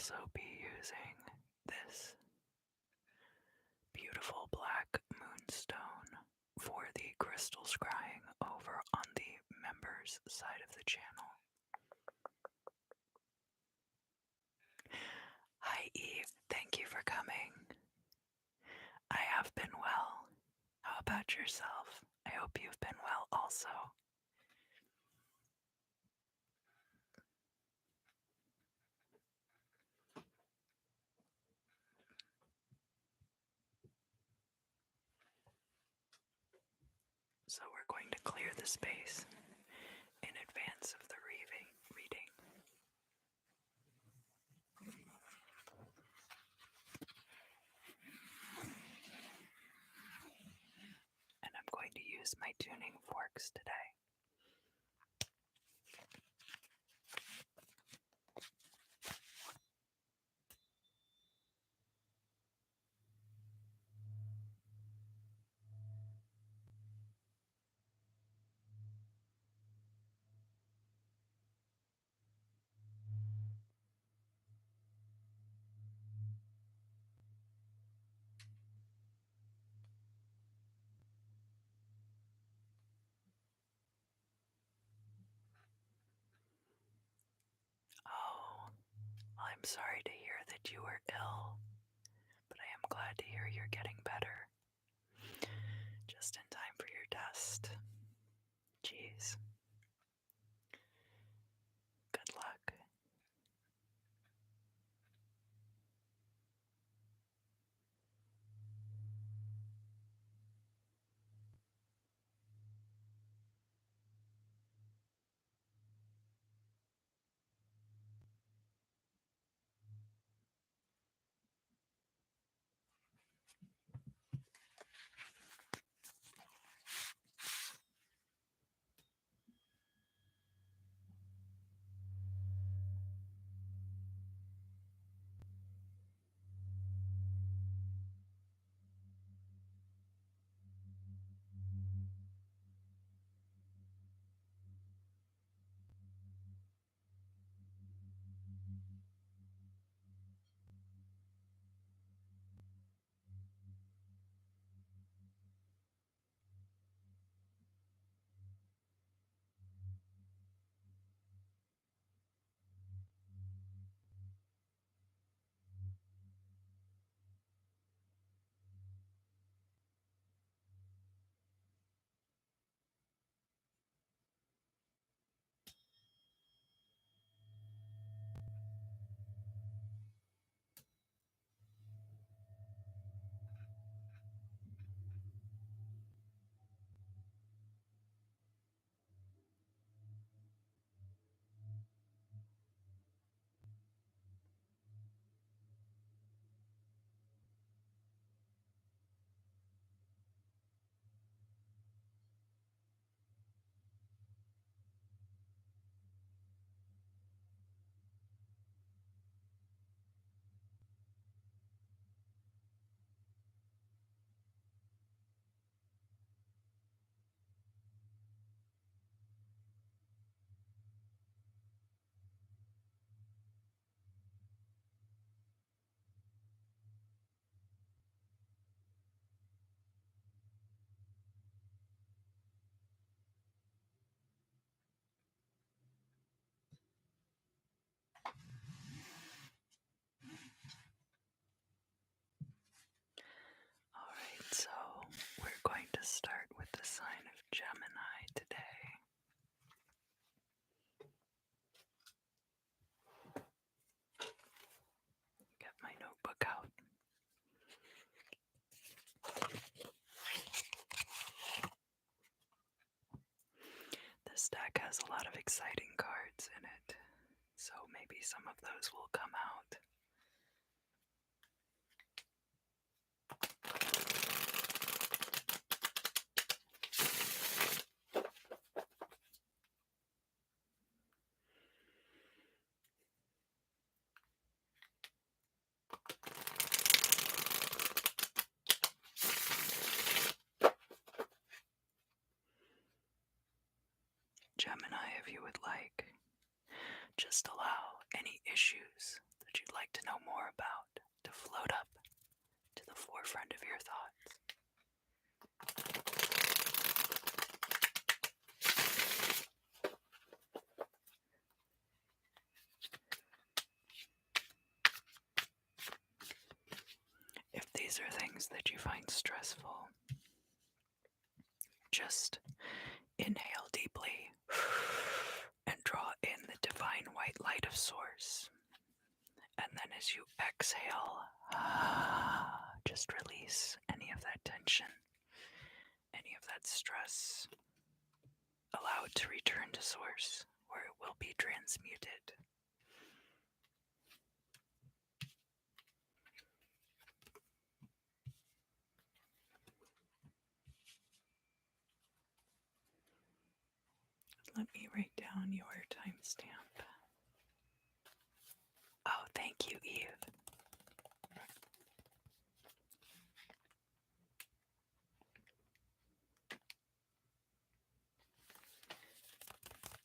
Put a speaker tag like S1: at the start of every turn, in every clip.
S1: also be using this beautiful black moonstone for the crystal scrying over on the members side of the channel. Hi Eve, thank you for coming. I have been well. How about yourself? I hope you've been well also. So we're going to clear the space in advance of the reading. And I'm going to use my tuning forks today. Oh, well, I'm sorry to hear that you were ill, but I am glad to hear you're getting better. Just in time for your test. Jeez. Good luck. Alright, so we're going to start with the sign of Gemini today. Get my notebook out. This deck has a lot of exciting cards in it, so maybe some of those will come out. Gemini, if you would like, just allow any issues that that you'd like to know more about to float up to the forefront of your thoughts. If these are things that you find stressful, just inhale deeply and draw in the divine white light of Source. And then as you exhale, just release any of that tension, any of that stress. Allow it to return to Source, where it will be transmuted. Let me write down your timestamp. Oh, thank you, Eve.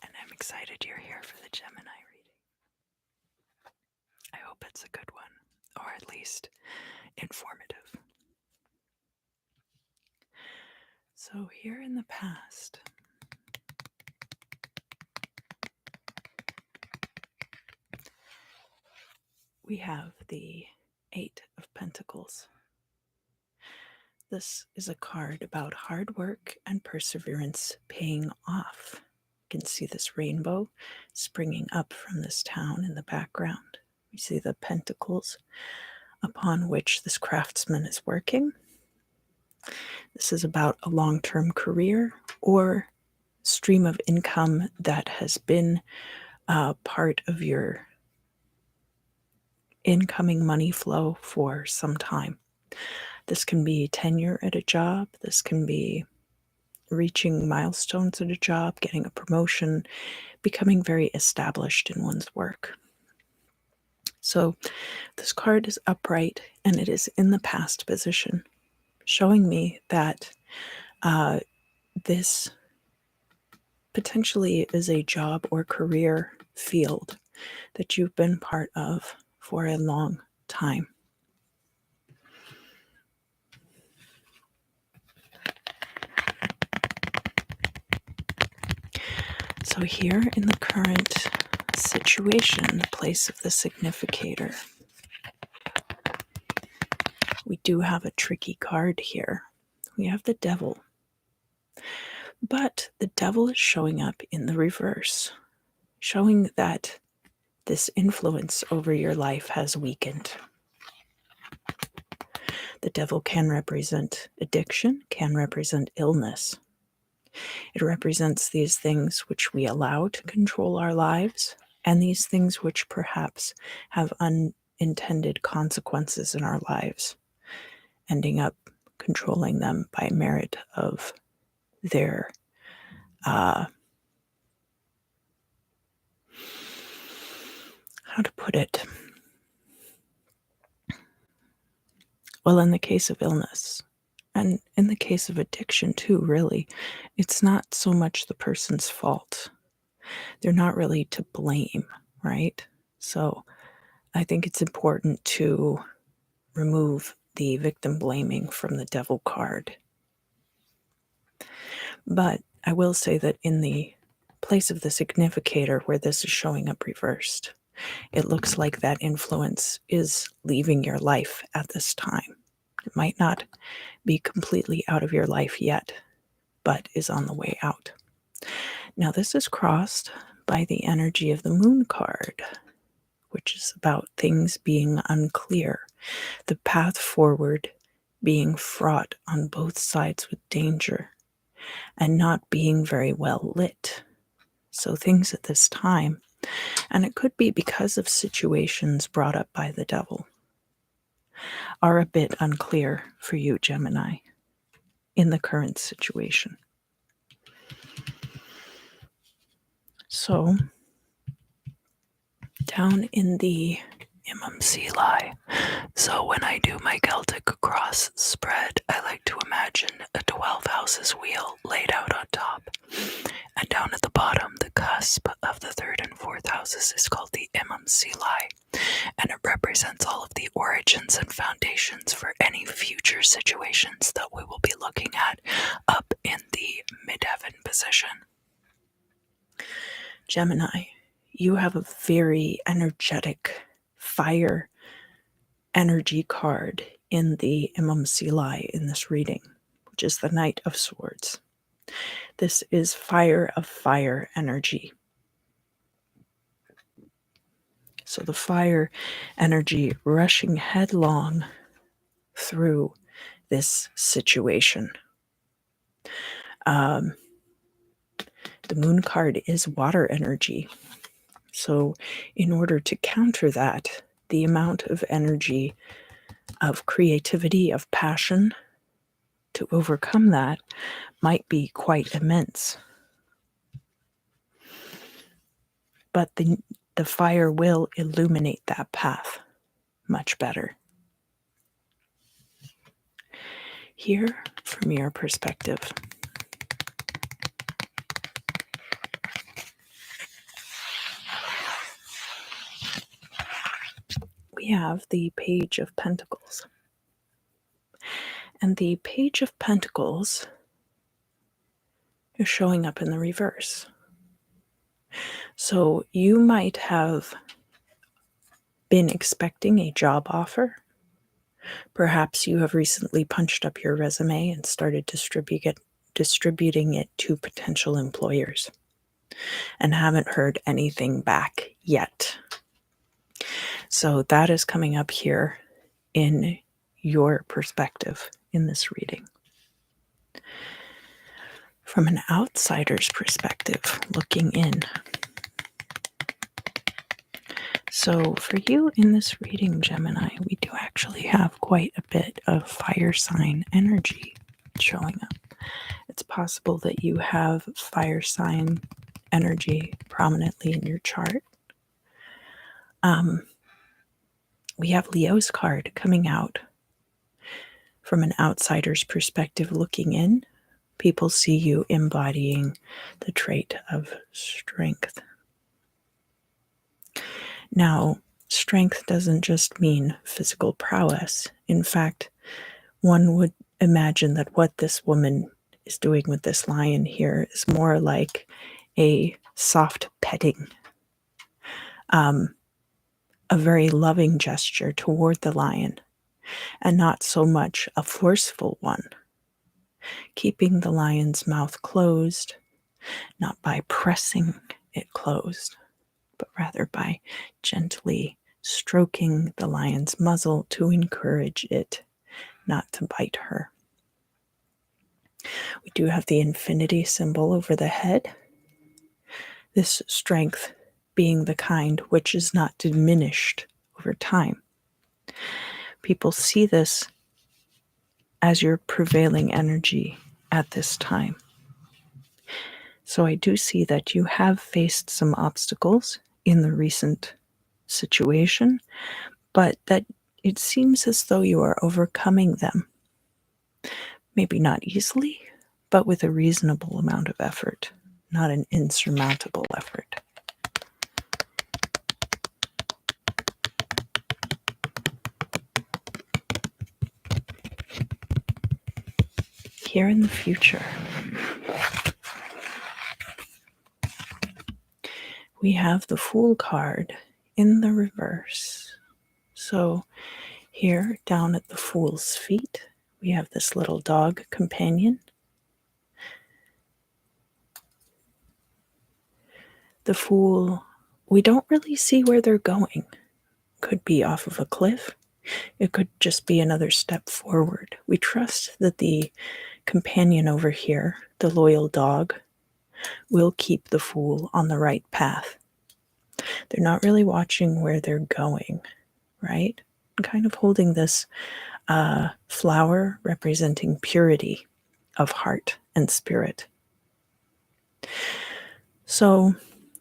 S1: And I'm excited you're here for the Gemini reading. I hope it's a good one, or at least informative. So here in the past, we have the Eight of Pentacles. This is a card about hard work and perseverance paying off. You can see this rainbow springing up from this town in the background. We see the pentacles upon which this craftsman is working. This is about a long-term career or stream of income that has been part of your incoming money flow for some time. This can be tenure at a job. This can be reaching milestones at a job, getting a promotion, becoming very established in one's work. So this card is upright and it is in the past position, showing me that this potentially is a job or career field that you've been part of for a long time. So here in the current situation, the place of the significator, we do have a tricky card here. We have the Devil. But the Devil is showing up in the reverse, showing that this influence over your life has weakened. The Devil can represent addiction, can represent illness. It represents these things which we allow to control our lives, and these things which perhaps have unintended consequences in our lives, ending up controlling them by merit of their how to put it? Well, in the case of illness, and in the case of addiction too, really, it's not so much the person's fault. They're not really to blame, right? So I think it's important to remove the victim blaming from the Devil card. But I will say that in the place of the significator where this is showing up reversed, it looks like that influence is leaving your life at this time. It might not be completely out of your life yet, but is on the way out. Now, this is crossed by the energy of the Moon card, which is about things being unclear, the path forward being fraught on both sides with danger, and not being very well lit. So things at this time, and it could be because of situations brought up by the Devil, are a bit unclear for you, Gemini, in the current situation. So, down in the MMC so when I do my Celtic cross spread, I like to imagine a 12 houses wheel laid out on top, and down at the bottom, the cusp of the third and fourth houses is called the MMCLI, and it represents all of the origins and foundations for any future situations that we will be looking at up in the midheaven position. Gemini, you have a very energetic fire energy card in the MMCLI in this reading, which is the Knight of Swords. This is fire of fire energy. So the fire energy rushing headlong through this situation. The moon card is water energy. So in order to counter that, the amount of energy, of creativity, of passion to overcome that might be quite immense. But the fire will illuminate that path much better. Here, from your perspective, we have the Page of Pentacles. And the Page of Pentacles is showing up in the reverse. So you might have been expecting a job offer. Perhaps you have recently punched up your resume and started distributing it to potential employers and haven't heard anything back yet. So that is coming up here in your perspective in this reading. From an outsider's perspective, looking in. So for you in this reading, Gemini, we do actually have quite a bit of fire sign energy showing up. It's possible that you have fire sign energy prominently in your chart. We have Leo's card coming out. From an outsider's perspective, looking in, people see you embodying the trait of strength. Now, strength doesn't just mean physical prowess. In fact, one would imagine that what this woman is doing with this lion here is more like a soft petting, a very loving gesture toward the lion, and not so much a forceful one. Keeping the lion's mouth closed, not by pressing it closed, but rather by gently stroking the lion's muzzle to encourage it not to bite her. We do have the infinity symbol over the head. This strength being the kind which is not diminished over time. People see this as your prevailing energy at this time. So I do see that you have faced some obstacles in the recent situation, but that it seems as though you are overcoming them. Maybe not easily, but with a reasonable amount of effort, not an insurmountable effort. Here in the future, we have the Fool card in the reverse. So here, down at the Fool's feet, we have this little dog companion. The Fool, we don't really see where they're going. Could be off of a cliff. It could just be another step forward. We trust that the companion over here, the loyal dog, will keep the Fool on the right path. They're not really watching where they're going, right? I'm kind of holding this flower representing purity of heart and spirit. So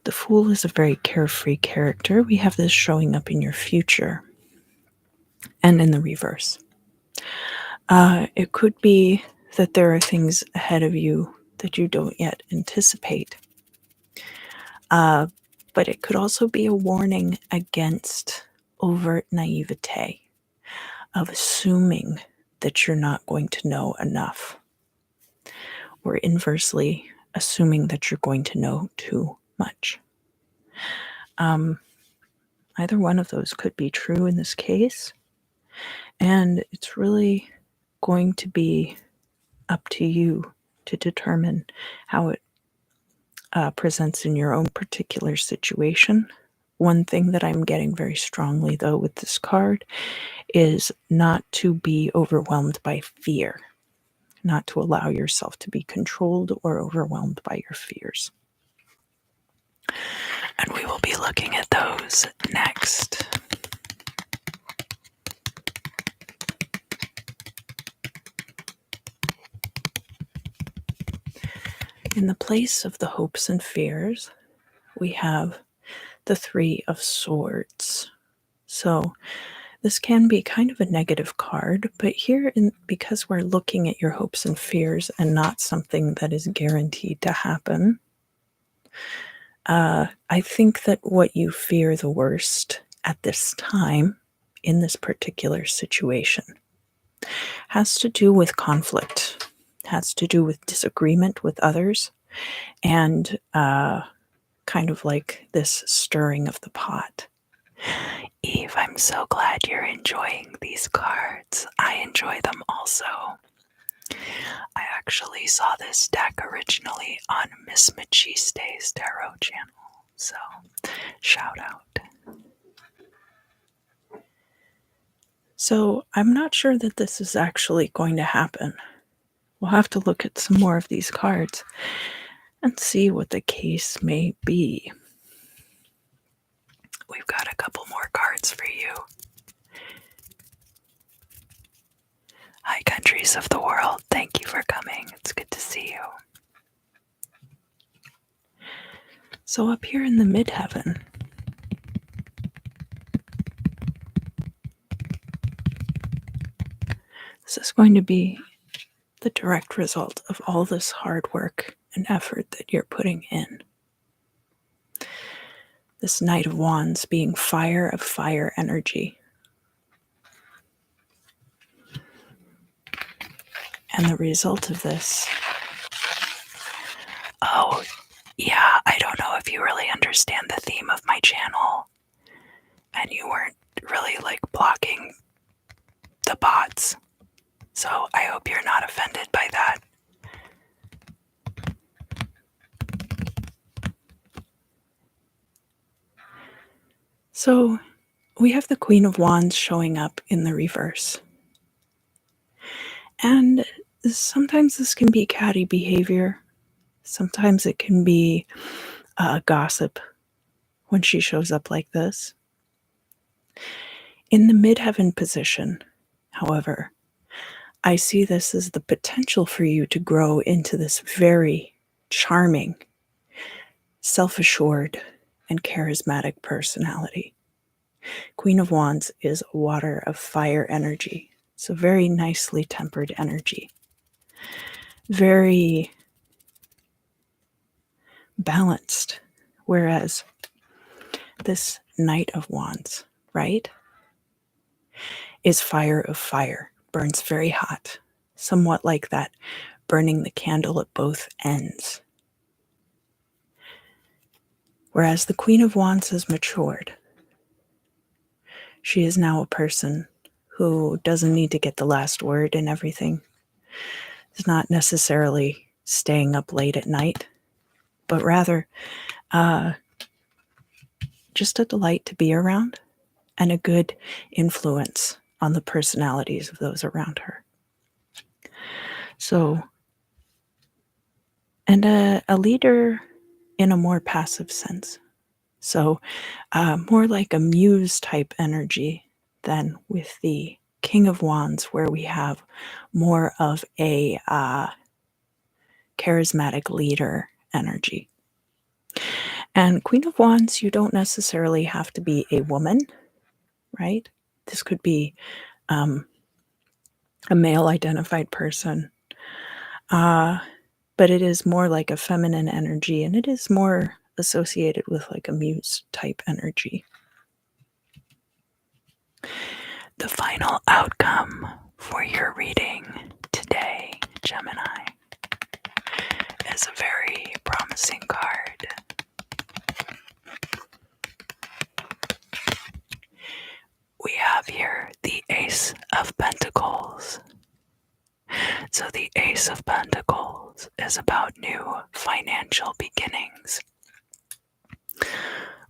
S1: the Fool is a very carefree character. We have this showing up in your future and in the reverse. It could be that there are things ahead of you that you don't yet anticipate. but it could also be a warning against overt naivete, of assuming that you're not going to know enough, or inversely, assuming that you're going to know too much. Either one of those could be true in this case, and it's really going to be up to you to determine how it presents in your own particular situation. One thing that I'm getting very strongly, though, with this card is not to be overwhelmed by fear, not to allow yourself to be controlled or overwhelmed by your fears. And we will be looking at those next. In the place of the hopes and fears, we have the Three of Swords. So this can be kind of a negative card, but here, because we're looking at your hopes and fears and not something that is guaranteed to happen, I think that what you fear the worst at this time in this particular situation has to do with conflict, has to do with disagreement with others, and kind of like this stirring of the pot. Eve, I'm so glad you're enjoying these cards. I enjoy them also. I actually saw this deck originally on Miss Machiste's tarot channel, so shout out. So I'm not sure that this is actually going to happen. We'll have to look at some more of these cards and see what the case may be. We've got a couple more cards for you. Hi, countries of the world. Thank you for coming. It's good to see you. So up here in the midheaven, this is going to be the direct result of all this hard work and effort that you're putting in. This Knight of Wands being fire of fire energy. And the result of this, oh, yeah, I don't know if you really understand the theme of my channel and you weren't really like blocking the bots. So I hope you're not offended by that. So we have the Queen of Wands showing up in the reverse. And sometimes this can be catty behavior. Sometimes it can be gossip when she shows up like this. In the midheaven position, however, I see this as the potential for you to grow into this very charming, self-assured, and charismatic personality. Queen of Wands is water of fire energy, so very nicely tempered energy. Very balanced, whereas this Knight of Wands, right, is fire of fire, burns very hot, somewhat like that burning the candle at both ends. Whereas the Queen of Wands has matured. She is now a person who doesn't need to get the last word in everything. Is not necessarily staying up late at night, but rather just a delight to be around and a good influence on the personalities of those around her. So, and a leader in a more passive sense. So more like a muse type energy than with the King of Wands, where we have more of a charismatic leader energy. And Queen of Wands, you don't necessarily have to be a woman, right? This could be a male identified person. But it is more like a feminine energy, and it is more
S2: associated with like a muse type energy.
S1: The final outcome for your reading today, Gemini, is a very promising card. We have here the Ace of Pentacles. So the Ace of Pentacles is about new financial beginnings.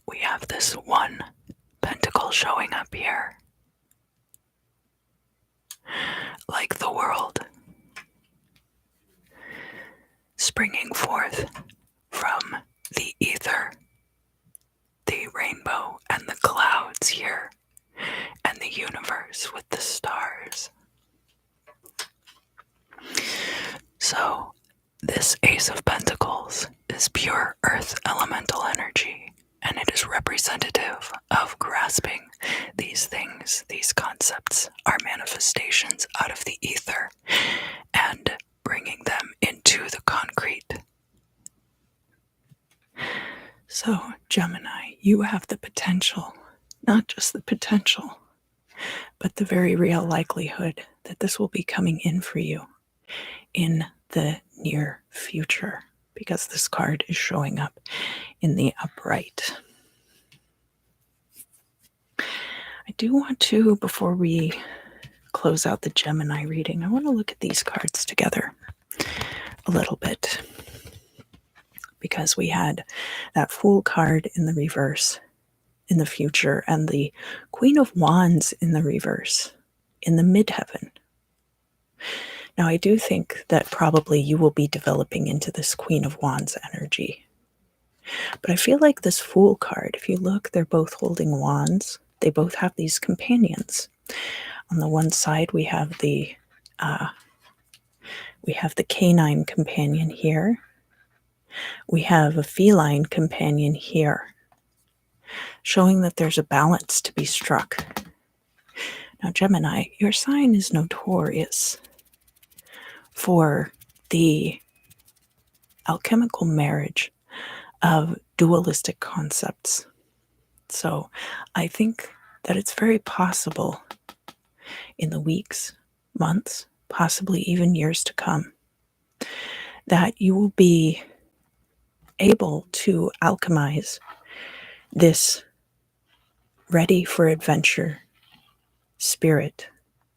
S1: We have this one pentacle showing up here, like the world, springing forth from the ether, the rainbow and the clouds here, and the universe with the stars. So this Ace of Pentacles is pure earth elemental energy, and it is representative of grasping these things, these concepts, our manifestations out of the ether, and bringing them into the concrete.
S2: So, Gemini, you have the potential, not just the potential, but the very real likelihood that this will be coming in for you in the near future, because this card is showing up in the upright. I do want to, before we close out the Gemini reading, I want to look at these cards together a little bit, because we had that Fool card in the reverse in the future and the Queen of Wands in the reverse in the midheaven. Now, I do think that probably you will be developing into this Queen of Wands energy. But I feel like this Fool card, if you look, they're both holding wands. They both have these companions. On the one side, we have the canine companion here. We have a feline companion here, showing that there's a balance to be struck. Now, Gemini, your sign is notorious for the alchemical marriage of dualistic concepts. So I think that it's very possible in the weeks, months, possibly even years to come, that you will be able to alchemize this ready for adventure spirit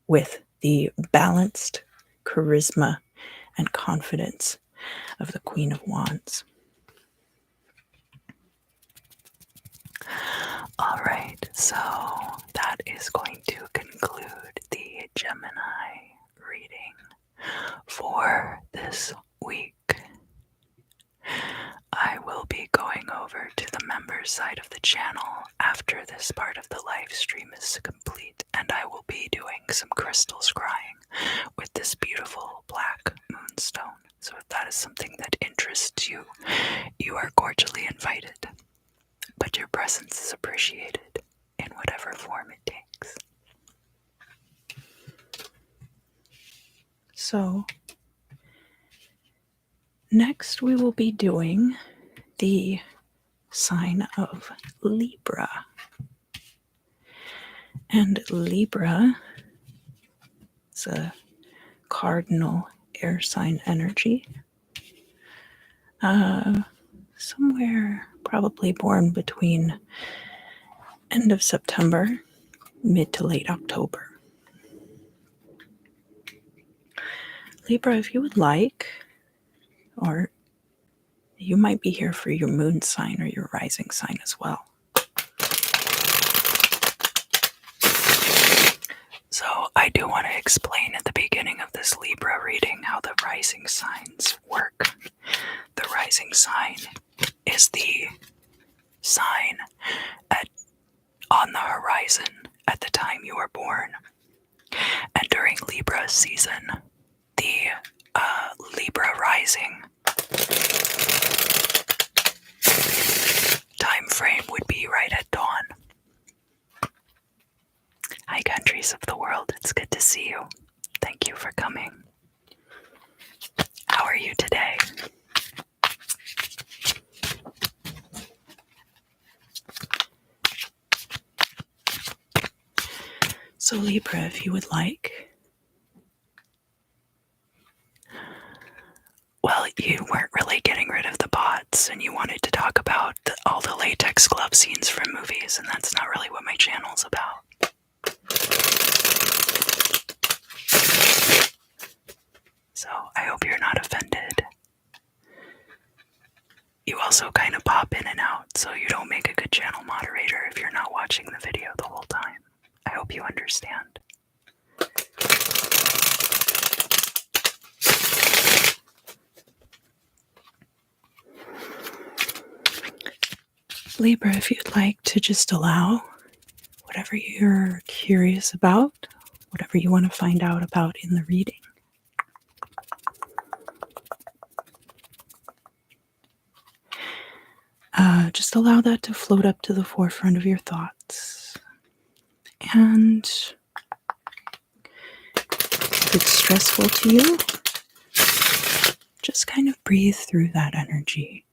S2: with the balanced charisma and confidence of the Queen of Wands.
S1: All right, so that is going to conclude the Gemini reading for this week. I will be going over to the members side of the channel after this part of the live stream is complete, and I will be doing some crystal scrying with this beautiful black moonstone. So if that is something that interests you, you are cordially invited. But your presence is appreciated in whatever form it takes.
S2: So, next we will be doing the sign of Libra. And Libra is a cardinal air sign energy. Somewhere probably born between end of September, mid to late October. Libra, if you would like, or you might be here for your moon sign or your rising sign as well.
S1: So I do want to explain at the beginning of this Libra reading how the rising signs work. The rising sign is the sign on the horizon at the time you were born. And during Libra season, the Libra rising time frame would be right at dawn. Hi, countries of the world. It's good to see you. Thank you for coming. How are you today?
S2: So Libra, if you would like. Well, you weren't really getting rid of the bots, and you wanted to talk about all the latex glove scenes from movies, and that's not really what my channel's about. So I hope you're not offended. You also kind of pop in and out, so you don't make a good channel moderator if you're not watching the video the whole time. I hope you understand. Libra, if you'd like to just allow whatever you're curious about, whatever you want to find out about in the reading. Just allow that to float up to the forefront of your thoughts. And if it's stressful to you, just kind of breathe through that energy.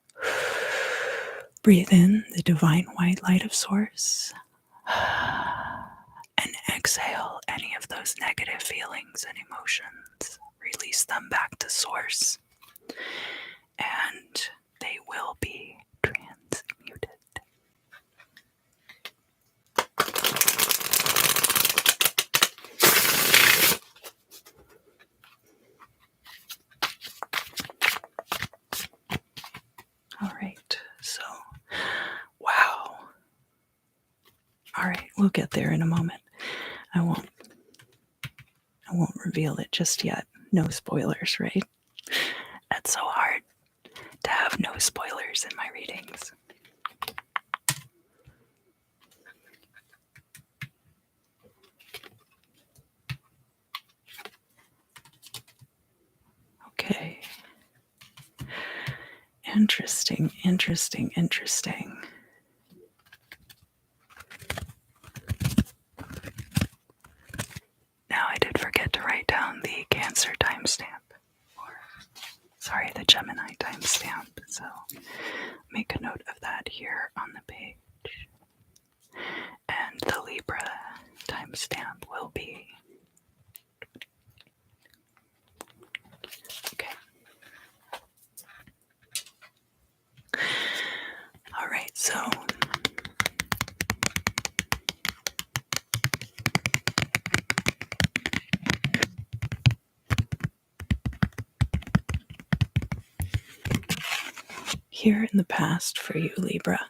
S2: Breathe in the divine white light of Source. And exhale any of those negative feelings and emotions. Release them back to Source. And they will be transmuted. All right, so, wow. All right, we'll get there in a moment. I won't reveal it just yet. No spoilers, right? That's so hard to have no spoilers in my readings. Okay. Interesting. Now I did forget to write down the Cancer timestamp. Sorry, the Gemini timestamp. So make a note of that here on the page. And the Libra timestamp will be. Okay. All right, so here in the past for you, Libra,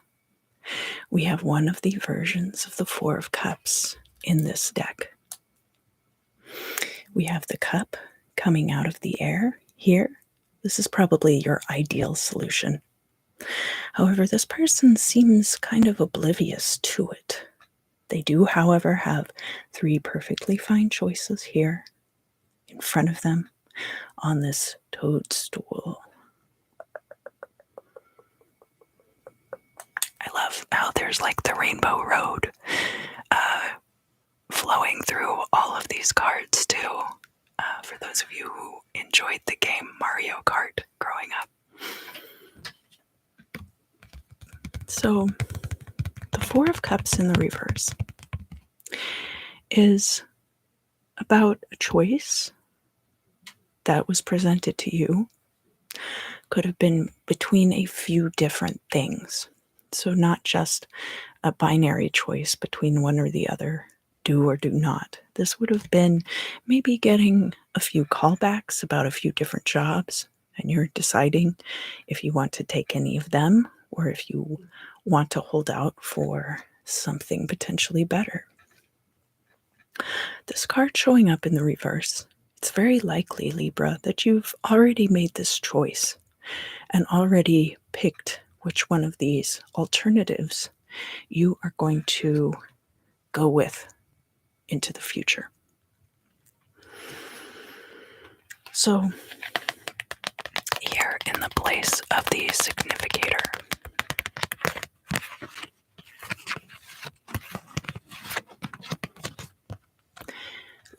S2: we have one of the versions of the Four of Cups in this deck. We have the cup coming out of the air here. This is probably your ideal solution. However, this person seems kind of oblivious to it. They do, however, have 3 perfectly fine choices here in front of them on this toadstool. I love how there's like the rainbow road flowing through all of these cards too. For those of you who enjoyed the game Mario Kart growing up. So the Four of Cups in the reverse is about a choice that was presented to you. Could have been between a few different things. So not just a binary choice between one or the other, do or do not. This would have been maybe getting a few callbacks about a few different jobs, and you're deciding if you want to take any of them or if you want to hold out for something potentially better. This card showing up in the reverse, it's very likely, Libra, that you've already made this choice and already picked which one of these alternatives you are going to go with into the future. So here in the place of the significator,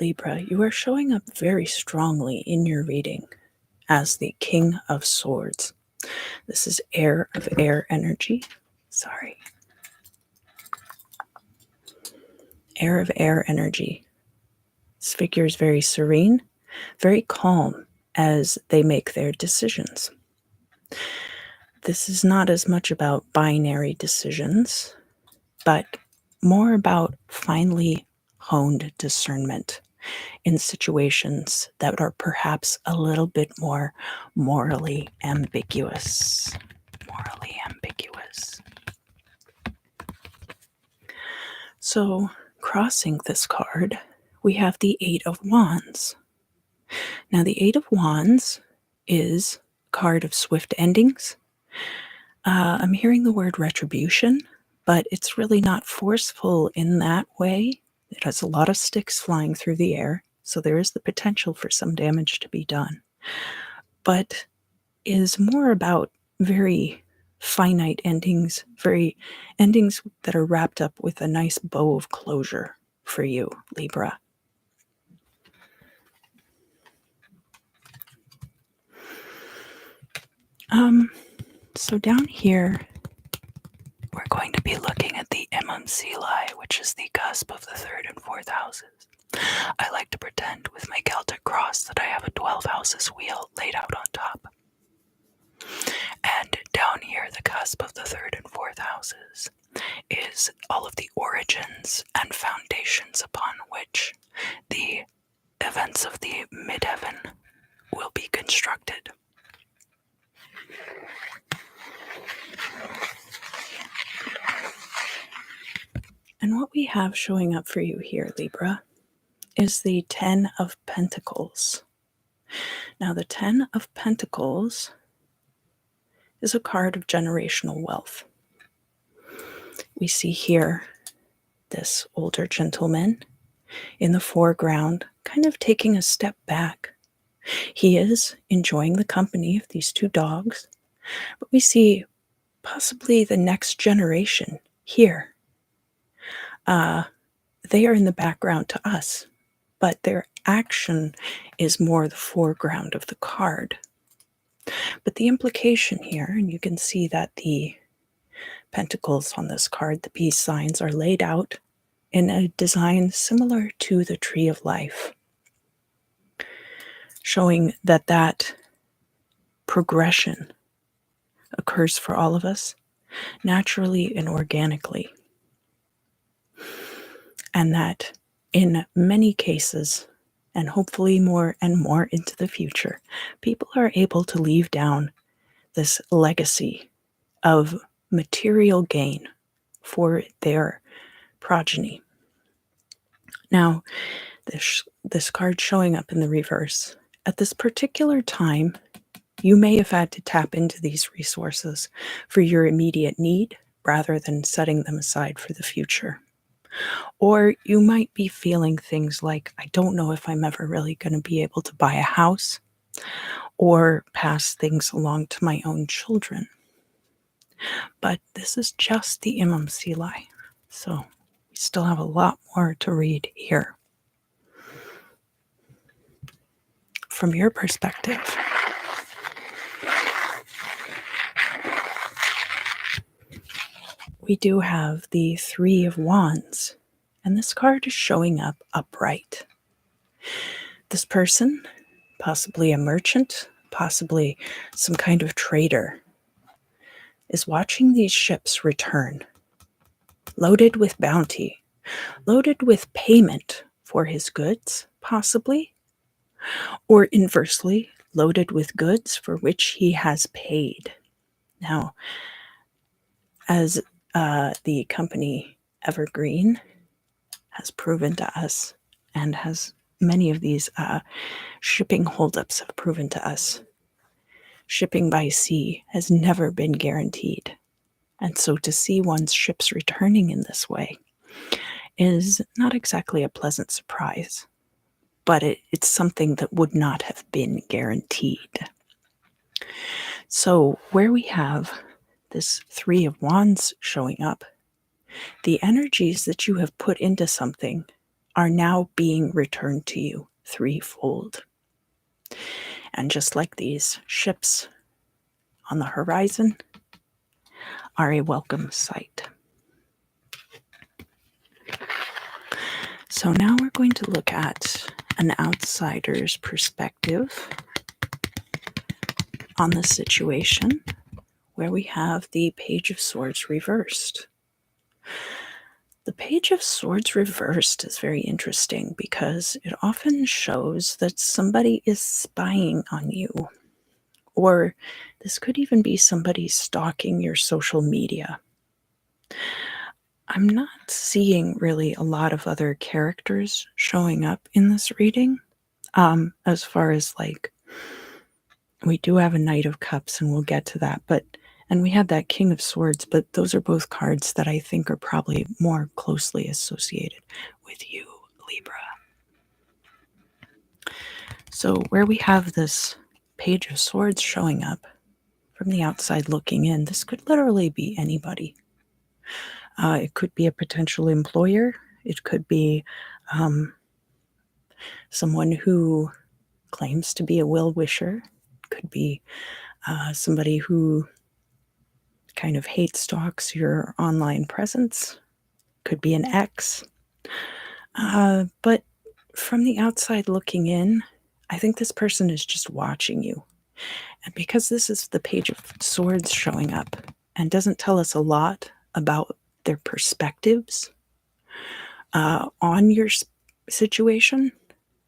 S2: Libra, you are showing up very strongly in your reading as the King of Swords. This is air of air energy. Sorry. Air of air energy. This figure is very serene, very calm as they make their decisions. This is not as much about binary decisions, but more about finely honed discernment in situations that are perhaps a little bit more morally ambiguous. Morally ambiguous. So, crossing this card, we have the Eight of Wands. Now, the Eight of Wands is a card of swift endings. I'm hearing the word retribution, but it's really not forceful in that way. It has a lot of sticks flying through the air, so there is the potential for some damage to be done, but is more about very finite endings, very endings that are wrapped up with a nice bow of closure for you, Libra. So down here, we're going to be looking at the MMCLI, which is the cusp of the 3rd and 4th houses. I like to pretend with my Celtic cross that I have a 12 houses wheel laid out on top. And down here, the cusp of the 3rd and 4th houses is all of the origins and foundations upon which the events of the midheaven will be constructed. And what we have showing up for you here, Libra, is the 10 of Pentacles. Now, the 10 of Pentacles is a card of generational wealth. We see here this older gentleman in the foreground, kind of taking a step back. He is enjoying the company of these two dogs, but we see possibly the next generation here. They are in the background to us, but their action is more the foreground of the card. But the implication here, and you can see that the pentacles on this card, the peace signs, are laid out in a design similar to the tree of life, showing that that progression occurs for all of us naturally and organically. And that in many cases, and hopefully more and more into the future, people are able to leave down this legacy of material gain for their progeny. Now, this card showing up in the reverse, at this particular time, you may have had to tap into these resources for your immediate need rather than setting them aside for the future. Or you might be feeling things like, I don't know if I'm ever really going to be able to buy a house or pass things along to my own children. But this is just the MMCLI, so we still have a lot more to read here. From your perspective, we do have the Three of Wands, and this card is showing up upright. This person, possibly a merchant, possibly some kind of trader, is watching these ships return, loaded with bounty, loaded with payment for his goods, possibly, or inversely, loaded with goods for which he has paid. Now, as the company Evergreen has proven to us, and has many of these shipping holdups have proven to us, shipping by sea has never been guaranteed. And so to see one's ships returning in this way is not exactly a pleasant surprise, but it's something that would not have been guaranteed. So where we have this Three of Wands showing up, the energies that you have put into something are now being returned to you threefold. And just like these ships on the horizon are a welcome sight. So now we're going to look at an outsider's perspective on the situation, where we have the Page of Swords reversed. The Page of Swords reversed is very interesting because it often shows that somebody is spying on you, or this could even be somebody stalking your social media. I'm not seeing really a lot of other characters showing up in this reading. As far as like, we do have a Knight of Cups, and we'll get to that, and we had that King of Swords, but those are both cards that I think are probably more closely associated with you, Libra. So where we have this Page of Swords showing up from the outside looking in, this could literally be anybody. It could be a potential employer. It could be someone who claims to be a well-wisher. It could be somebody who kind of hate stalks your online presence. Could be an ex. But from the outside looking in, I think this person is just watching you. And because this is the Page of Swords showing up and doesn't tell us a lot about their perspectives on your situation,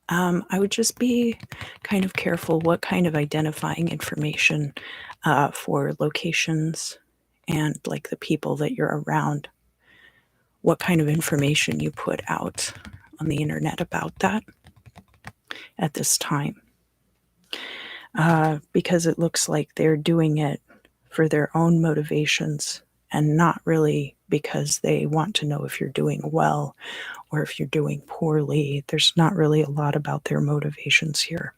S2: I would just be kind of careful what kind of identifying information for locations and like the people that you're around, what kind of information you put out on the internet about that at this time. Because it looks like they're doing it for their own motivations and not really because they want to know if you're doing well or if you're doing poorly. There's not really a lot about their motivations here.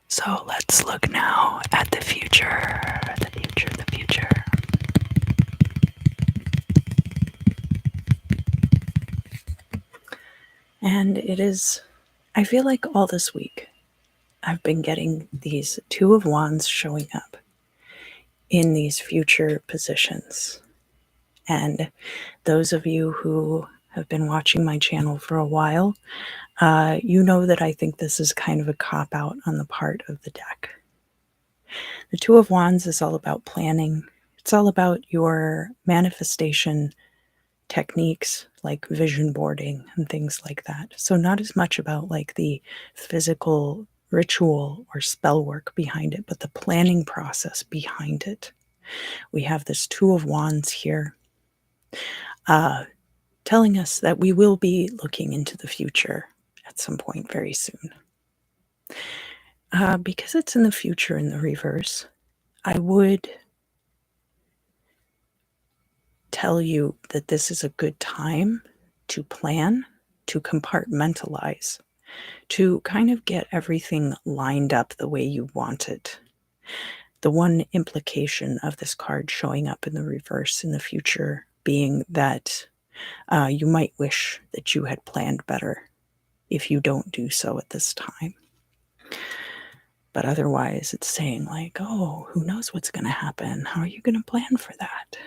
S2: So let's look now at the future, the future, the future. And it is, I feel like all this week, I've been getting these Two of Wands showing up in these future positions. And those of you who have been watching my channel for a while, you know that I think this is kind of a cop-out on the part of the deck. The Two of Wands is all about planning. It's all about your manifestation techniques like vision boarding and things like that. So not as much about like the physical ritual or spell work behind it, but the planning process behind it. We have this Two of Wands here, telling us that we will be looking into the future at some point very soon. Because it's in the future in the reverse, I would tell you that this is a good time to plan, to compartmentalize, to kind of get everything lined up the way you want it. The one implication of this card showing up in the reverse in the future being that you might wish that you had planned better if you don't do so at this time. But otherwise, it's saying like, oh, who knows what's going to happen? How are you going to plan for that?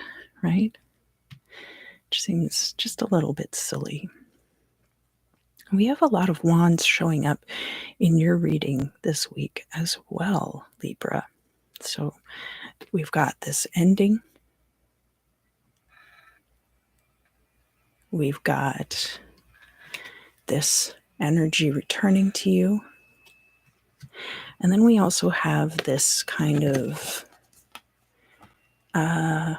S2: Right? Which seems just a little bit silly. We have a lot of wands showing up in your reading this week as well, Libra. So we've got this ending. We've got this energy returning to you. And then we also have this kind of, not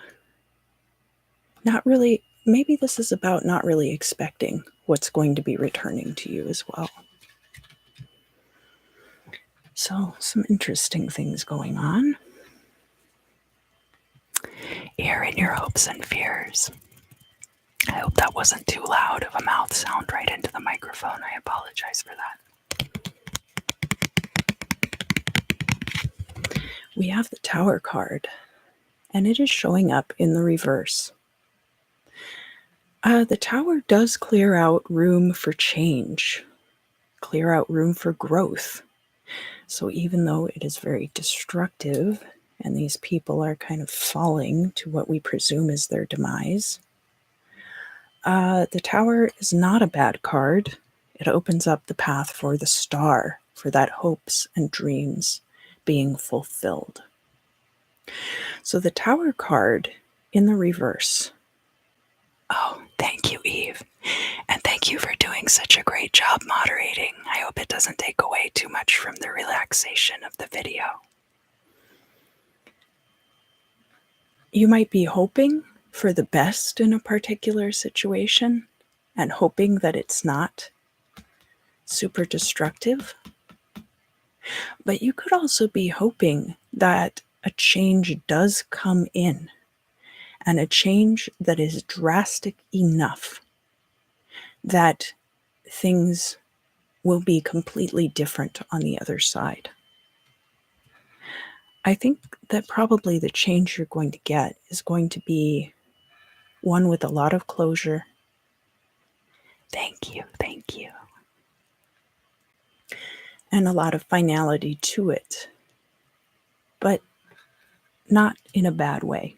S2: really, maybe this is about not really expecting what's going to be returning to you as well. So some interesting things going on. Air in your hopes and fears. I hope that wasn't too loud of a mouth sound right into the microphone. I apologize for that. We have the Tower card, and it is showing up in the reverse. The Tower does clear out room for change, clear out room for growth. So even though it is very destructive, and these people are kind of falling to what we presume is their demise, The Tower is not a bad card. It opens up the path for the Star, for that hopes and dreams being fulfilled. So the Tower card in the reverse.
S1: Oh, thank you, Eve. And thank you for doing such a great job moderating. I hope it doesn't take away too much from the relaxation of the video.
S2: You might be hoping for the best in a particular situation and hoping that it's not super destructive. But you could also be hoping that a change does come in, and a change that is drastic enough that things will be completely different on the other side. I think that probably the change you're going to get is going to be one with a lot of closure.
S1: Thank you, thank you.
S2: And a lot of finality to it, but not in a bad way.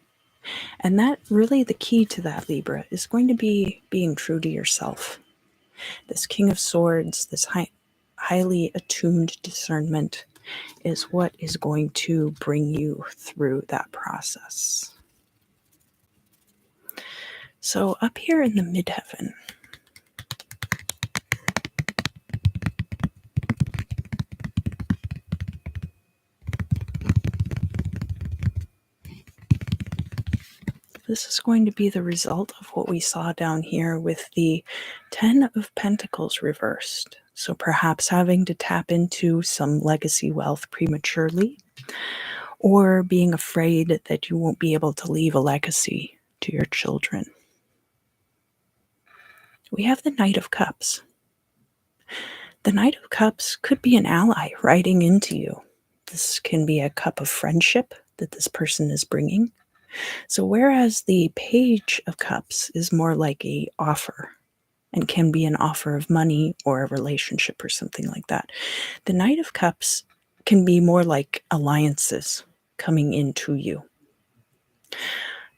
S2: And that really, the key to that, Libra, is going to be being true to yourself. This King of Swords, this highly attuned discernment is what is going to bring you through that process. So up here in the midheaven, this is going to be the result of what we saw down here with the 10 of Pentacles reversed. So perhaps having to tap into some legacy wealth prematurely, or being afraid that you won't be able to leave a legacy to your children. We have the Knight of Cups. The Knight of Cups could be an ally riding into you. This can be a cup of friendship that this person is bringing. So whereas the Page of Cups is more like a offer and can be an offer of money or a relationship or something like that, the Knight of Cups can be more like alliances coming into you.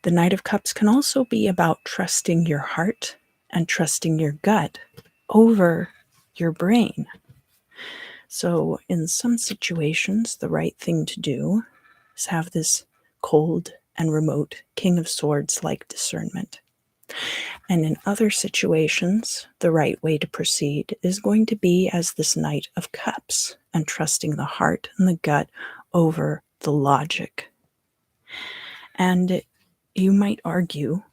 S2: The Knight of Cups can also be about trusting your heart and trusting your gut over your brain. So in some situations, the right thing to do is have this cold and remote King of Swords like discernment. And in other situations, the right way to proceed is going to be as this Knight of Cups and trusting the heart and the gut over the logic. And you might argue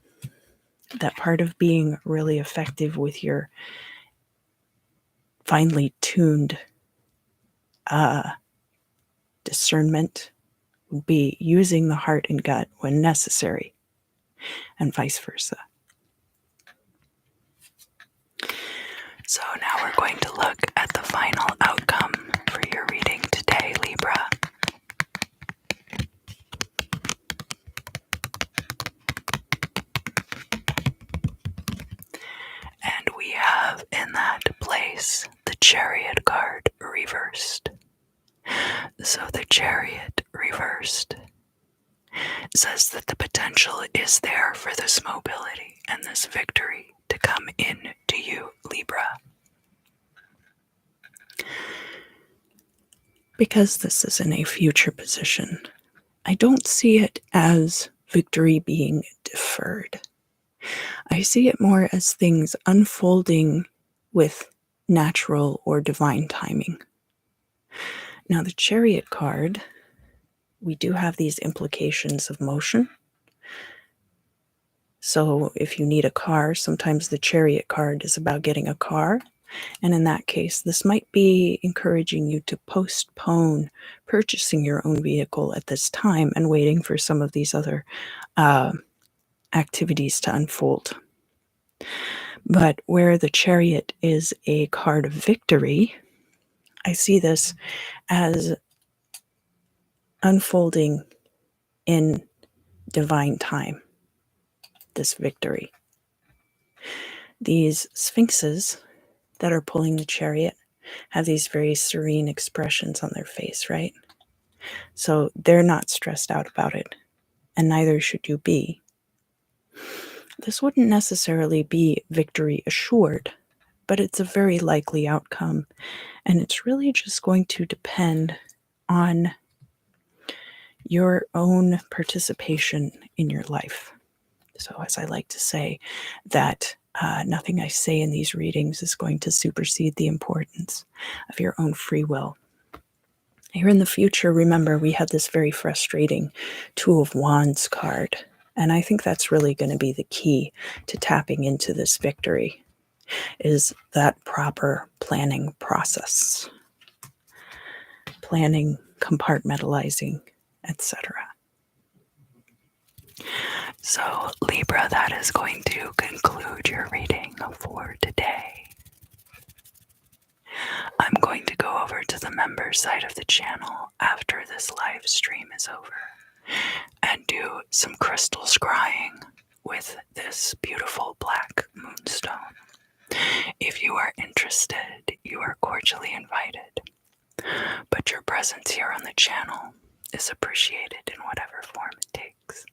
S2: that part of being really effective with your finely tuned discernment would be using the heart and gut when necessary, and vice versa.
S1: So now we're going to look at the final outcome for your reading today, Libra. And we have in that place the Chariot card reversed. So the Chariot reversed says that the potential is there for this mobility and this victory to come in to you, Libra.
S2: Because this is in a future position, I don't see it as victory being deferred. I see it more as things unfolding with natural or divine timing. Now, the Chariot card, we do have these implications of motion. So if you need a car, sometimes the Chariot card is about getting a car. And in that case, this might be encouraging you to postpone purchasing your own vehicle at this time and waiting for some of these other activities to unfold. But where the Chariot is a card of victory, I see this as unfolding in divine time, this victory. These sphinxes that are pulling the Chariot have these very serene expressions on their face, right? So they're not stressed out about it, and neither should you be. This wouldn't necessarily be victory assured, but it's a very likely outcome, and it's really just going to depend on your own participation in your life. So, as I like to say, that nothing I say in these readings is going to supersede the importance of your own free will. Here in the future, remember, we had this very frustrating Two of Wands card, and I think that's really going to be the key to tapping into this victory, is that proper planning process. Planning, compartmentalizing, etc.
S1: So, Libra, that is going to conclude your reading for today. I'm going to go over to the members side of the channel after this live stream is over and do some crystal scrying with this beautiful black moonstone. If you are interested, you are cordially invited, but your presence here on the channel is appreciated in whatever form it takes.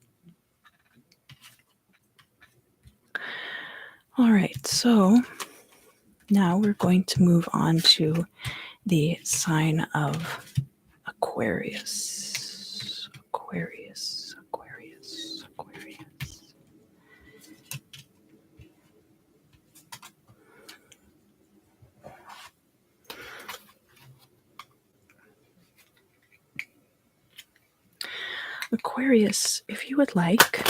S2: All right, so now we're going to move on to the sign of Aquarius. Aquarius, Aquarius, Aquarius. Aquarius, if you would like,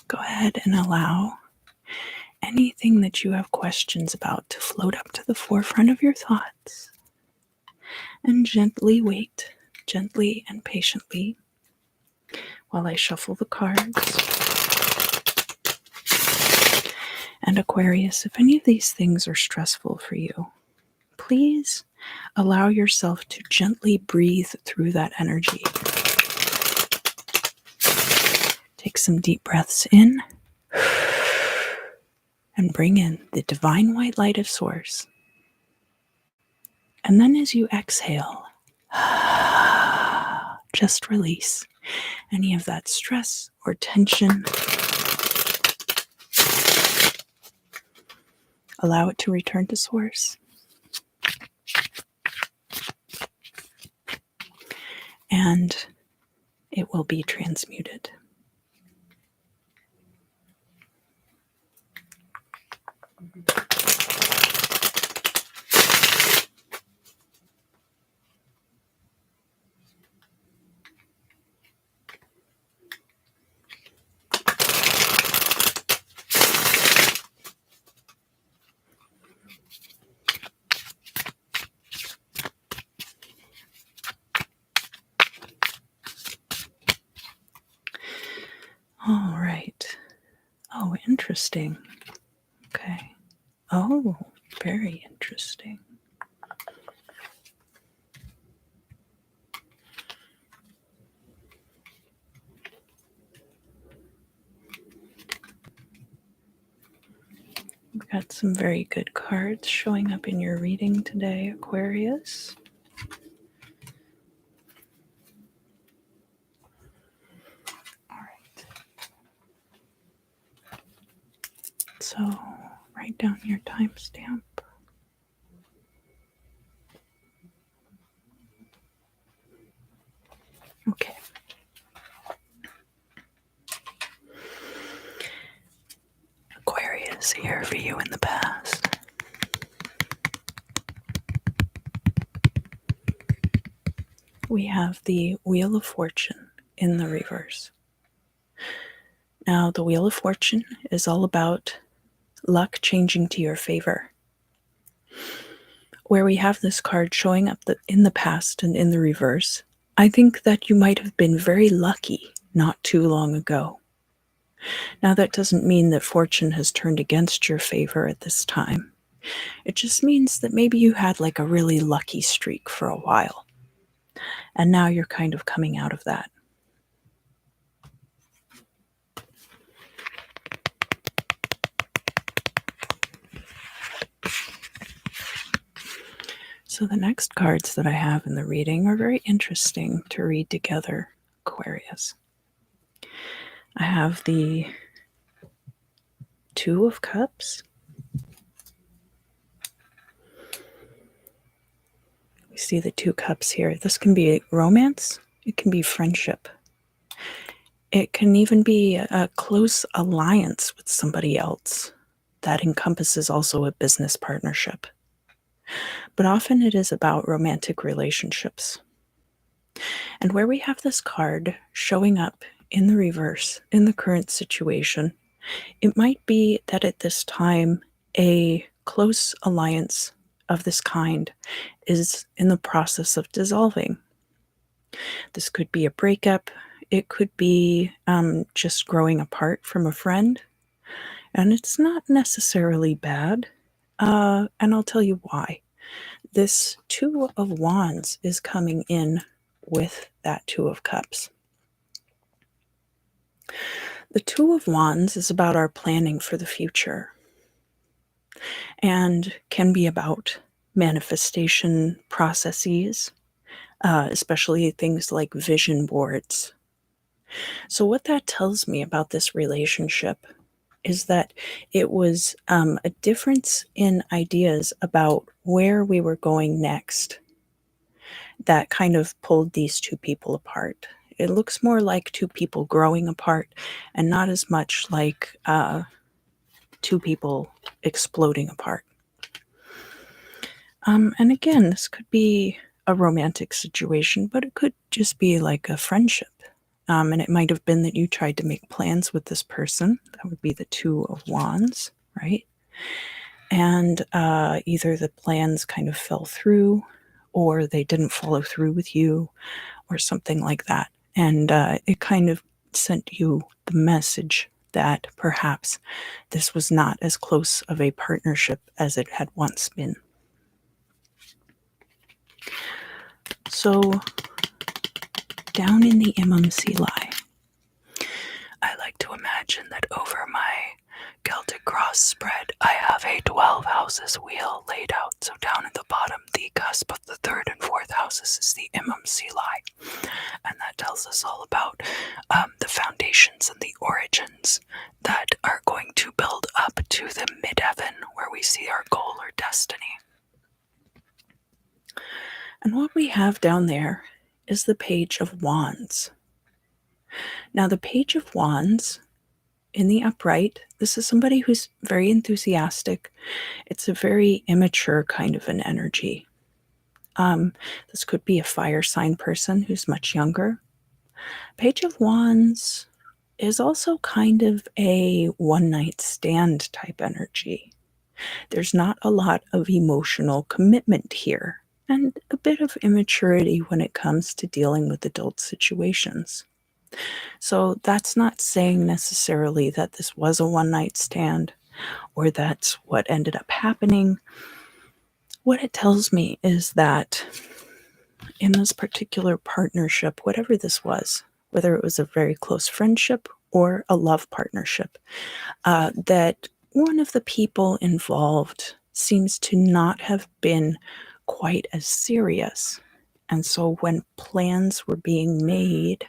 S2: go ahead and allow anything that you have questions about to float up to the forefront of your thoughts, and gently wait, gently and patiently, while I shuffle the cards. And Aquarius, if any of these things are stressful for you, please allow yourself to gently breathe through that energy. Take some deep breaths in and bring in the divine white light of Source. And then as you exhale, just release any of that stress or tension. Allow it to return to Source. And it will be transmuted. All right. Oh, interesting. Okay. Oh, very interesting. We've got some very good cards showing up in your reading today, Aquarius. All right. So write down your timestamp. Okay.
S1: Aquarius, here for you in the past.
S2: We have the Wheel of Fortune in the reverse. Now, the Wheel of Fortune is all about luck changing to your favor. Where we have this card showing up in the past and in the reverse, I think that you might have been very lucky not too long ago. Now, that doesn't mean that fortune has turned against your favor at this time. It just means that maybe you had like a really lucky streak for a while. And now you're kind of coming out of that. So the next cards that I have in the reading are very interesting to read together, Aquarius. I have the Two of Cups. We see the 2 cups here. This can be romance. It can be friendship. It can even be a close alliance with somebody else. That encompasses also a business partnership. But often it is about romantic relationships. And where we have this card showing up in the reverse, in the current situation, it might be that at this time, a close alliance of this kind is in the process of dissolving. This could be a breakup. It could be just growing apart from a friend. And it's not necessarily bad. And I'll tell you why. This Two of Wands is coming in with that Two of Cups. The Two of Wands is about our planning for the future and can be about manifestation processes, especially things like vision boards. So, what that tells me about this relationship is that it was a difference in ideas about where we were going next that kind of pulled these two people apart. It looks more like two people growing apart and not as much like two people exploding apart. And again, this could be a romantic situation, but it could just be like a friendship. And it might have been that you tried to make plans with this person. That would be the Two of Wands, right? And either the plans kind of fell through or they didn't follow through with you or something like that. And it kind of sent you the message that perhaps this was not as close of a partnership as it had once been. So, down in the MMC lie, I like to imagine that over my Celtic cross spread, I have a 12 houses wheel laid out. So down at the bottom, the cusp of the 3rd and 4th houses is the MMC lie. And that tells us all about the foundations and the origins that are going to build up to the midheaven where we see our goal or destiny. And what we have down there is the Page of Wands. Now, the Page of Wands in the upright, this is somebody who's very enthusiastic. It's a very immature kind of an energy. This could be a fire sign person who's much younger. Page of Wands is also kind of a one-night stand type energy. There's not a lot of emotional commitment here, and a bit of immaturity when it comes to dealing with adult situations. So that's not saying necessarily that this was a one-night stand or that's what ended up happening. What it tells me is that in this particular partnership, whatever this was, whether it was a very close friendship or a love partnership, that one of the people involved seems to not have been quite as serious. And so when plans were being made,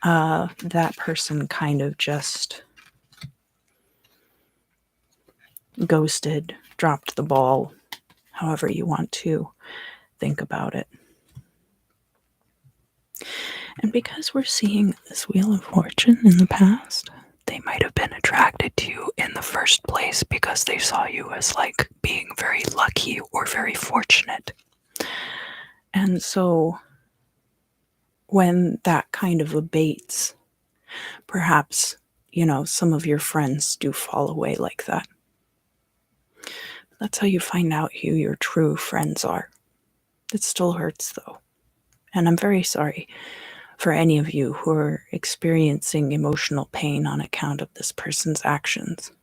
S2: that person kind of just ghosted, dropped the ball, however you want to think about it. And because we're seeing this Wheel of Fortune in the past, they might have been attracted to you in the first place because they saw you as like being very lucky or very fortunate. And so when that kind of abates, perhaps, some of your friends do fall away like that. That's how you find out who your true friends are. It still hurts though. And I'm very sorry for any of you who are experiencing emotional pain on account of this person's actions.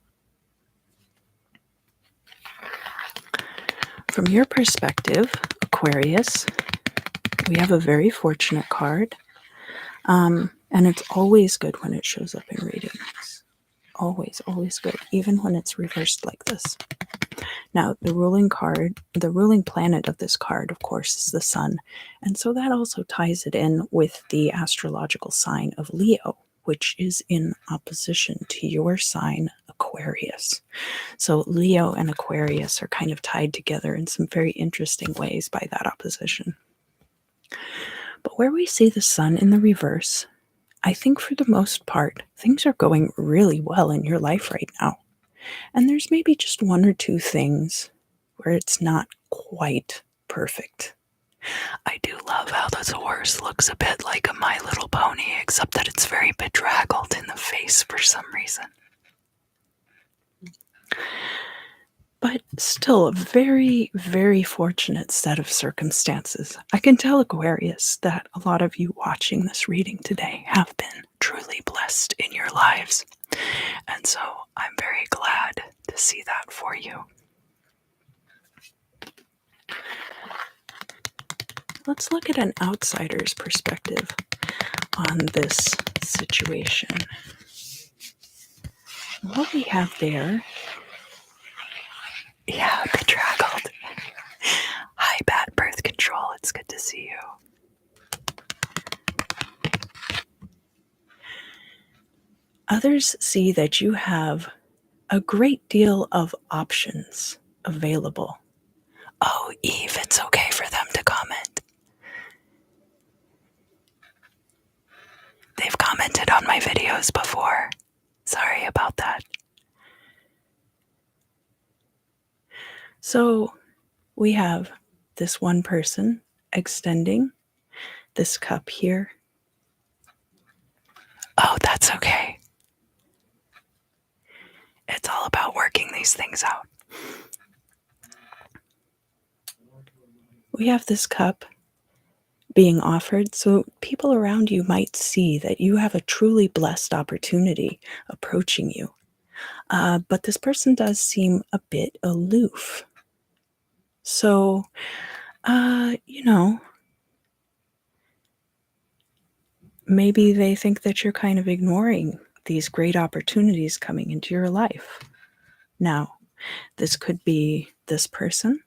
S2: From your perspective, Aquarius, we have a very fortunate card. And it's always good when it shows up in readings. Always, always good, even when it's reversed like this. Now, the ruling planet of this card, of course, is the sun. And so that also ties it in with the astrological sign of Leo, which is in opposition to your sign, Aquarius. So Leo and Aquarius are kind of tied together in some very interesting ways by that opposition. But where we see the sun in the reverse, I think for the most part, things are going really well in your life right now. And there's maybe just one or two things where it's not quite perfect.
S1: I do love how this horse looks a bit like a My Little Pony, except that it's very bedraggled in the face for some reason.
S2: But still a very, very fortunate set of circumstances. I can tell, Aquarius, that a lot of you watching this reading today have been
S1: Truly blessed in your lives. And so I'm very glad to see that for you.
S2: Let's look at an outsider's perspective on this situation. What we have there,
S1: yeah, bedraggled. Hi, Bad Birth Control. It's good to see you.
S2: Others see that you have a great deal of options available.
S1: Oh, Eve, it's okay for them to comment. They've commented on my videos before. Sorry about that.
S2: So we have this one person extending this cup here.
S1: Oh, that's okay. It's all about working these things out.
S2: We have this cup being offered, so people around you might see that you have a truly blessed opportunity approaching you. But this person does seem a bit aloof. So, maybe they think that you're kind of ignoring these great opportunities coming into your life. Now, this could be this person,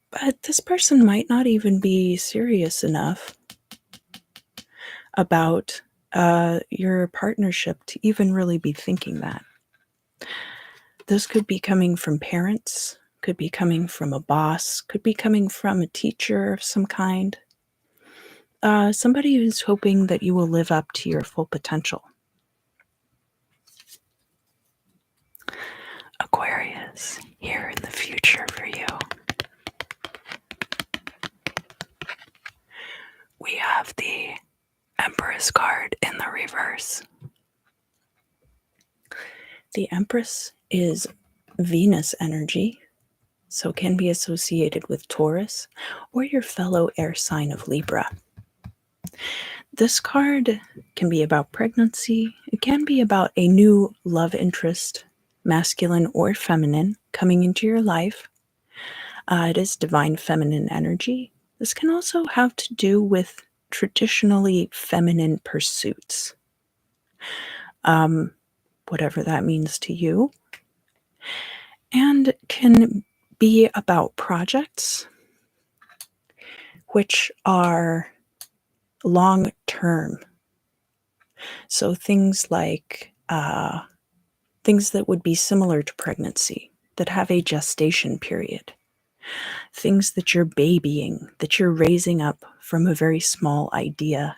S2: but this person might not even be serious enough about your partnership to even really be thinking that. This could be coming from parents, could be coming from a boss, could be coming from a teacher of some kind. Somebody who's hoping that you will live up to your full potential.
S1: Aquarius, here in the future for you. We have the Empress card in the reverse.
S2: The Empress is Venus energy, so can be associated with Taurus or your fellow air sign of Libra. This card can be about pregnancy. It can be about a new love interest, masculine or feminine, coming into your life. It is divine feminine energy. This can also have to do with traditionally feminine pursuits. Whatever that means to you. And can be about projects which are long-term. So things like things that would be similar to pregnancy, that have a gestation period. Things that you're babying, that you're raising up from a very small idea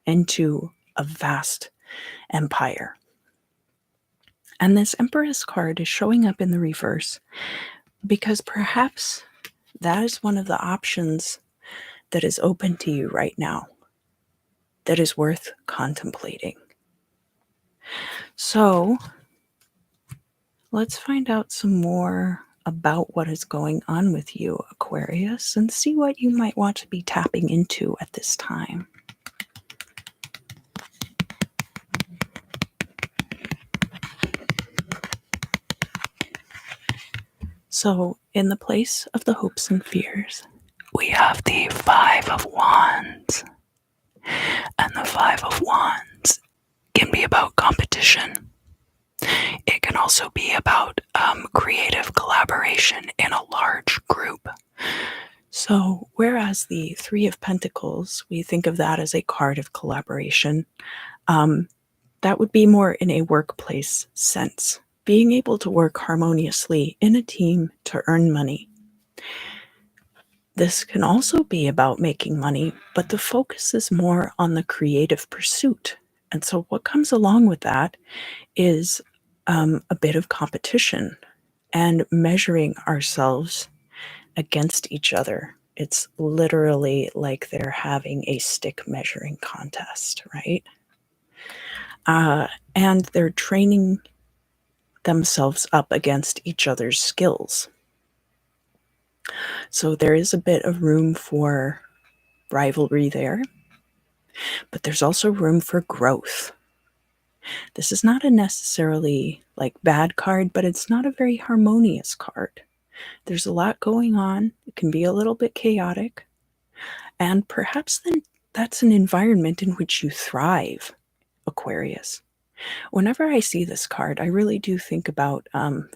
S2: into a vast empire. And this Empress card is showing up in the reverse because perhaps that is one of the options that is open to you right now that is worth contemplating. So let's find out some more about what is going on with you, Aquarius, and see what you might want to be tapping into at this time. So, in the place of the hopes and fears,
S1: we have the Five of Wands. And the Five of Wands can be about competition. It can also be about creative collaboration in a large group.
S2: So, whereas the Three of Pentacles, we think of that as a card of collaboration, that would be more in a workplace sense, being able to work harmoniously in a team to earn money. This can also be about making money, but the focus is more on the creative pursuit. And so, what comes along with that is a bit of competition and measuring ourselves against each other. It's literally like they're having a stick measuring contest, right? And they're training themselves up against each other's skills. So there is a bit of room for rivalry there, but there's also room for growth. This is not a necessarily like bad card, but it's not a very harmonious card. There's a lot going on. It can be a little bit chaotic. And perhaps then that's an environment in which you thrive, Aquarius. Whenever I see this card, I really do think about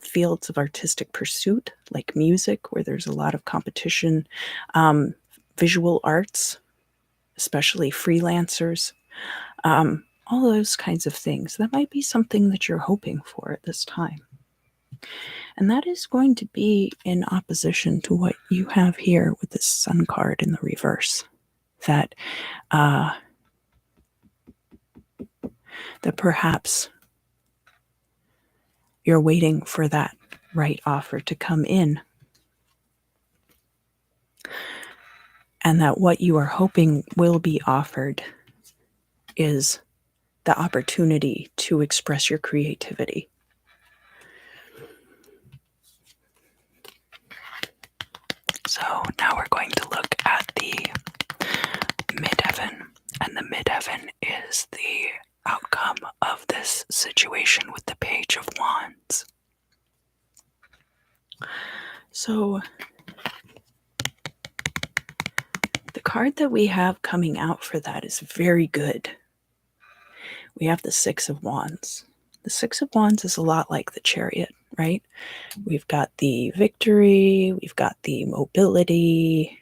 S2: fields of artistic pursuit, like music, where there's a lot of competition, visual arts, especially freelancers, all those kinds of things. That might be something that you're hoping for at this time. And that is going to be in opposition to what you have here with this Sun card in the reverse. That perhaps you're waiting for that right offer to come in. And that what you are hoping will be offered is the opportunity to express your creativity. So now we're going to look at the midheaven. And the midheaven is the outcome of this situation with the Page of Wands. So the card that we have coming out for that is very good. We have the Six of Wands. The Six of Wands is a lot like the Chariot, right? We've got the victory, we've got the mobility.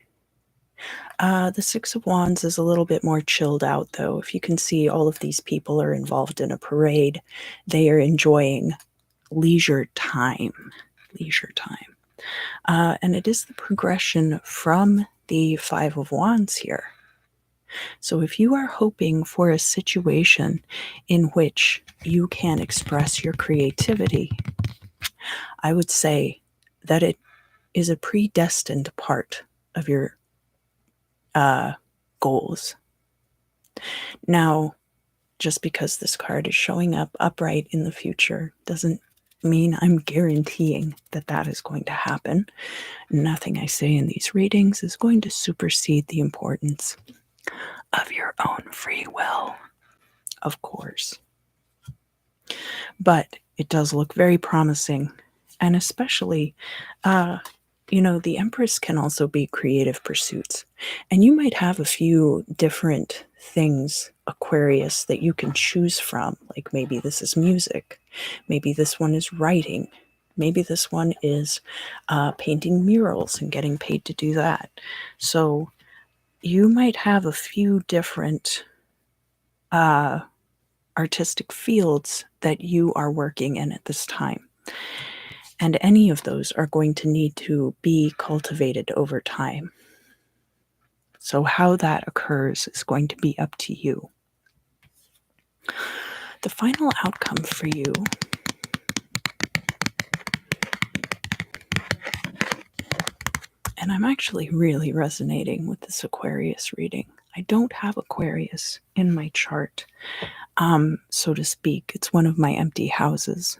S2: The Six of Wands is a little bit more chilled out, though. If you can see, all of these people are involved in a parade. They are enjoying leisure time. Leisure time. And it is the progression from the Five of Wands here. So if you are hoping for a situation in which you can express your creativity, I would say that it is a predestined part of your goals. Now, just because this card is showing up upright in the future doesn't mean I'm guaranteeing that that is going to happen. Nothing I say in these readings is going to supersede the importance of your own free will, of course. But it does look very promising, and especially, the Empress can also be creative pursuits. And you might have a few different things, Aquarius, that you can choose from. Like maybe this is music. Maybe this one is writing. Maybe this one is painting murals and getting paid to do that. So you might have a few different artistic fields that you are working in at this time. And any of those are going to need to be cultivated over time. So how that occurs is going to be up to you. The final outcome for you and I'm actually really resonating with this Aquarius reading. I don't have Aquarius in my chart, so to speak. It's one of my empty houses.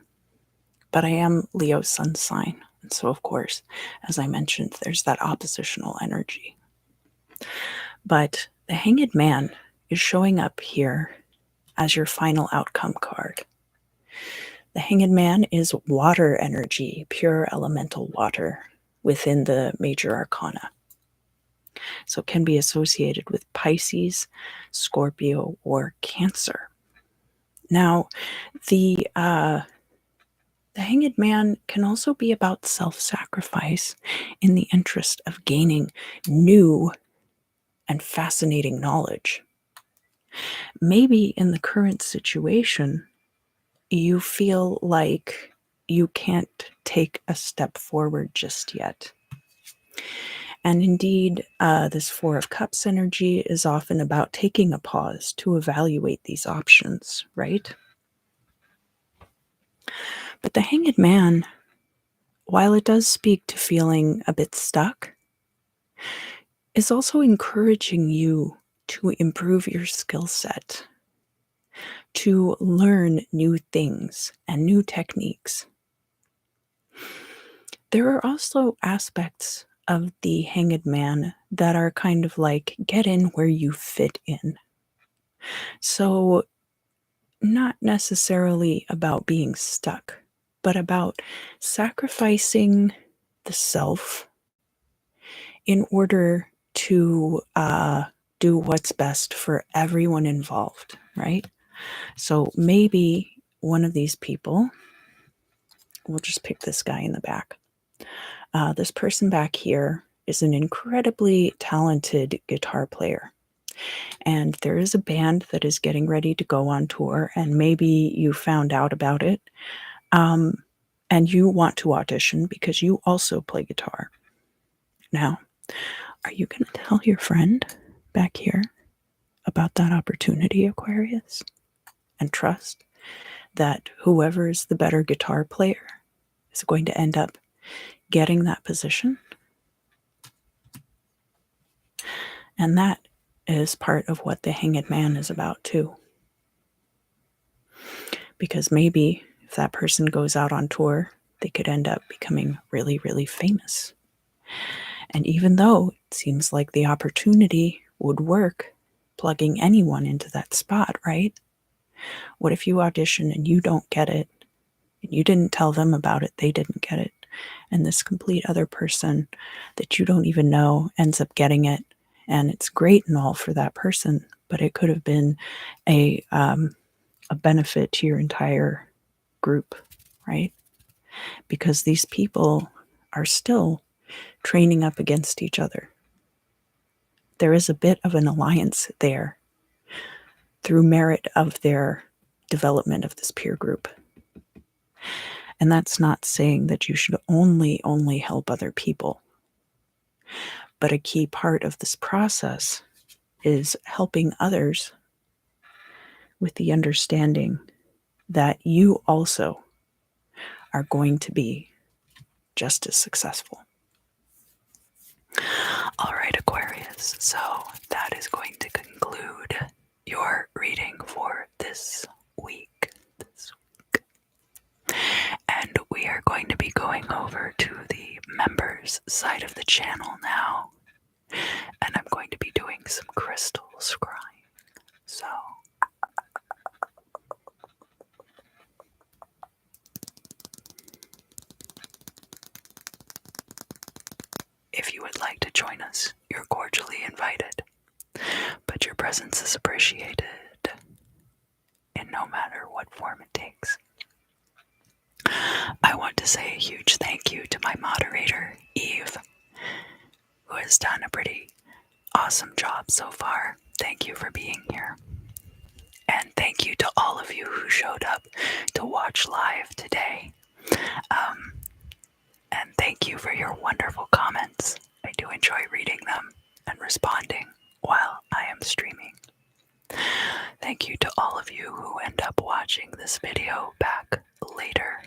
S2: But I am Leo sun sign. And so, of course, as I mentioned, there's that oppositional energy. But the Hanged Man is showing up here as your final outcome card. The Hanged Man is water energy, pure elemental water within the major arcana. So it can be associated with Pisces, Scorpio, or Cancer. Now, the The Hanged Man can also be about self-sacrifice in the interest of gaining new and fascinating knowledge. Maybe in the current situation, you feel like you can't take a step forward just yet. And indeed, this Four of Cups energy is often about taking a pause to evaluate these options, right? But the Hanged Man, while it does speak to feeling a bit stuck, is also encouraging you to improve your skill set, to learn new things and new techniques. There are also aspects of the Hanged Man that are kind of like get in where you fit in. So, not necessarily about being stuck, but about sacrificing the self in order to do what's best for everyone involved, right? So maybe one of these people, we'll just pick this guy in the back. This person back here is an incredibly talented guitar player. And there is a band that is getting ready to go on tour, and maybe you found out about it. And you want to audition because you also play guitar. Now, are you going to tell your friend back here about that opportunity, Aquarius? And trust that whoever is the better guitar player is going to end up getting that position? And that is part of what the Hanged Man is about, too. Because maybe if that person goes out on tour, they could end up becoming really, really famous. And even though it seems like the opportunity would work, plugging anyone into that spot, right? What if you audition and you don't get it, and you didn't tell them about it, they didn't get it, and this complete other person that you don't even know ends up getting it, and it's great and all for that person, but it could have been a benefit to your entire group, right? Because these people are still training up against each other. There is a bit of an alliance there through merit of their development of this peer group. And that's not saying that you should only help other people. But a key part of this process is helping others with the understanding that you also are going to be just as successful. All right, Aquarius, so that is going to conclude your reading for this week. And we are going to be going over to the members side of the channel now. And I'm going to be doing some crystal scrying. So if you would like to join us, you're cordially invited. But your presence is appreciated in no matter what form it takes. I want to say a huge thank you to my moderator, Eve, who has done a pretty awesome job so far. Thank you for being here. And thank you to all of you who showed up to watch live today. And thank you for your wonderful comments. I do enjoy reading them and responding while I am streaming. Thank you to all of you who end up watching this video back later.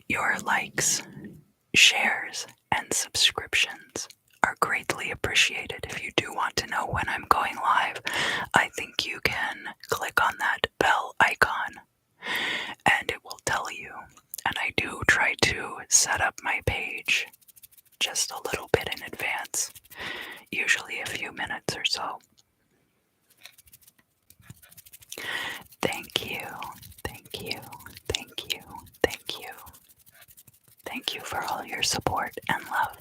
S2: Your likes, shares, and subscriptions are greatly appreciated. If you do want to know when I'm going live, I think you can click on that bell icon and it will tell you. And I do try to set up my page just a little bit in advance, usually a few minutes or so. Thank you, thank you, thank you, thank you. Thank you for all your support and love.